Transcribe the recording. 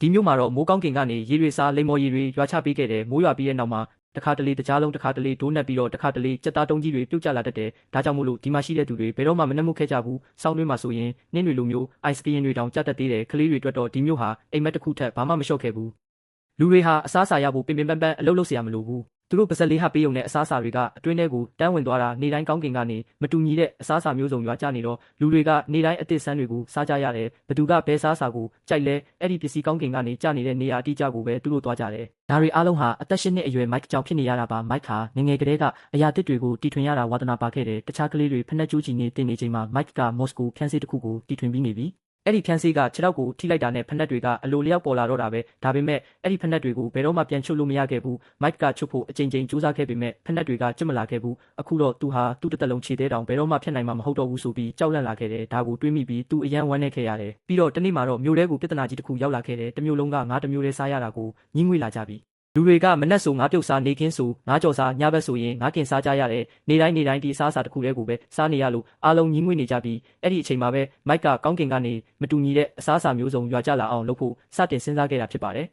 ဒီမျိုးမှာတော့မိုးကောင်းကင်ကနေရေတွေစားလိမ္မော်ရေတွေရွာချပေးခဲ့တယ်မိုးရွာပြီးတဲ့နောက်မှာတခါတလေတကြားလုံးတခါတလေဒိုးနှက်ပြီးတော့တခါတလေကြက်သားတုံးကြီးတွေပြုတ်ကျလာတတ်တယ်ဒါကြောင့်မို့လို့ဒီမှာရှိတဲ့သူတွေဘယ်တော့မှမနှက်မှုခဲ့ကြဘူးစောင်းတွင်းမှာဆိုရင်နှင်းတွေလိုမျိုးအိုက်စကရီးတွေတောင်ကြတတ်သေးတယ်ကလေးတွေအတွက်တော့ဒီမျိုးဟာအိမ်မက်တစ်ခုထက်ဘာမှမလျှော့ခဲ့ဘူးလူတွေဟာအစားအစာရဖို့ပင်ပန်းပန်းအလုပ်လုပ်เสียရမလို့ဘူးသူတို့ပါဇက်လေးဟပေးုံနဲ့အစားအစာတွေကအတွင်းထဲကိုတန်းဝင်သွားတာနေတိုင်းကောင်းကင်ကနေမတူညီတဲ့အစားအစာမျိုးစုံရွာကျနေတော့လူတွေကနေတိုင်းအသစ်ဆန်းတွေကိုစားကြရတယ်ဘသူကဘဲစားစာကိုကြိုက်လဲအဲ့ဒီပစ္စည်းကောင်းကင်ကနေကျနေတဲ့နေရာအတိအကျကိုပဲသူတို့သွားကြတယ်ဒါတွေအားလုံးဟာအသက်၈နှစ်အရွယ်မိုက်ကြောင့်ဖြစ်နေရတာပါမိုက်ဟာငငယ်ကလေးကအရာတစ်တွေကိုတီထွင်ရတာဝါသနာပါခဲ့တယ်တခြားကလေးတွေဖက်နှက်ကျူးချီနေတင်နေချိန်မှာမိုက်ကမော်စကိုဖြန်းစေးတစ်ခုကိုတီထွင်ပြီးနေပြီအဲ့ဒီဖြန်းစေးကခြေထောက်ကိုထိလိုက်တာနဲ့ဖက်နှက်တွေကအလိုလျောက်ပေါ်လာတော့တာပဲဒါပေမဲ့အဲ့ဒီဖက်နှက်တွေကိုဘယ်တော့မှပြန်ချုပ်လို့မရခဲ့ဘူးမိုက်ကချုပ်ဖို့အကြိမ်ကြိမ်ကြိုးစားခဲ့ပေမဲ့ဖက်နှက်တွေကကျွတ်မလာခဲ့ဘူးအခုတော့သူဟာသူ့တစ်သက်လုံးခြေသေးတောင်ဘယ်တော့မှဖြတ်နိုင်မှာမဟုတ်တော့ဘူးဆိုပြီးကြောက်လန့်လာခဲ့တယ်ဒါကိုတွေးမိပြီးသူအယံဝမ်းနေခဲ့ရတယ်ပြီးတော့တနေ့မှာတော့မြို့ထဲကိုပြဿနာကြီးတစ်ခုရောက်လာခဲ့တယ်တစ်မျိုးလုံးကငါးတစ်မျိုးလေးစားရတာကိုညှင်းငွေလာကြပြီလူတွေကမနှက်ဆိုငါးပြုတ်စားနေခင်းဆိုငါးကြော်စားညဘက်ဆိုရင်ငါးကင်စားကြရတယ်နေတိုင်းဒီစားစာတစ်ခုတည်းကိုပဲစားနေရလို့အားလုံးညှင်းငွေနေကြပြီးအဲ့ဒီအချိန်မှာပဲမိုက်ကကောင်းကင်ကနေမတူညီတဲ့အစားအစာမျိုးစုံရွာကျလာအောင်လုပ်ဖို့စတင်စဉ်းစားခဲ့တာဖြစ်ပါတယ်